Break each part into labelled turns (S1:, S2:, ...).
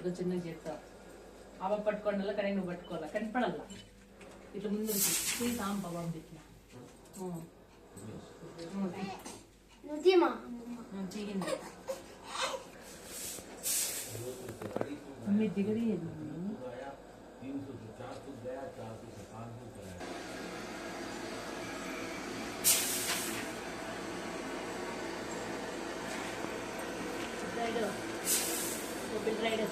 S1: పట్టుకో చిన్నగా చేస్తావు అవ పట్టుకోండి కానీ నువ్వు పట్టుకోవాలా కనపడాల ఇట్లా ముందు సాంప పంపించిన చీగింది దిగది Open rider.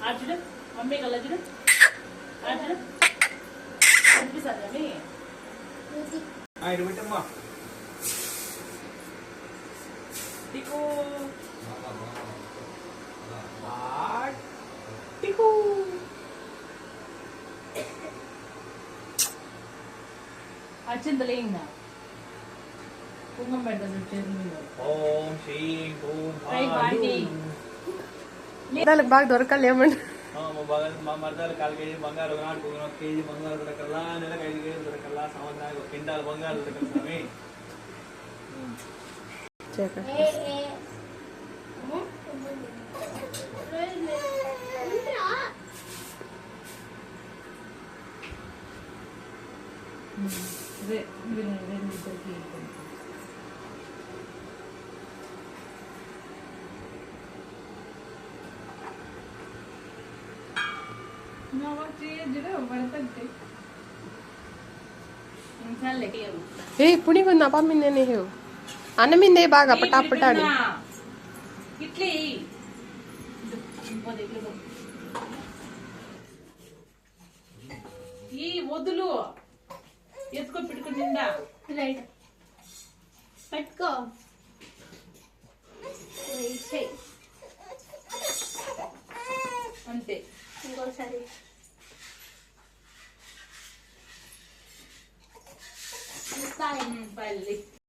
S1: Arjuna, mummy kalau Arjuna, Arjuna, bisa tak ni?
S2: Ayo dua tembak. Tiku. Tiku.
S1: Arjuna terleng na. Kungam berda seperti ni.
S2: Om Shri Om
S1: Party.
S3: దానికి బాగా దొరకాలేమండి
S2: మా మరదాలు 1 కేజీ బంగారు నాడు 1 కేజీ బంగారు దొరకల్లా నెలకు 5 కేజీలు దొరకల్లా సంవత్సరానికి 1 క్వింటాల్ బంగారు దొరకల్లా స్వామి
S3: पुणी को नापा मिलने नहीं हो अन्न मिंदे बागा पटापटाड़ी
S1: इटली ఈ వదులు ఎత్తుకో పెట్టుకో నిండా రైట్ పట్టుకో అంతే ఇంకోసారి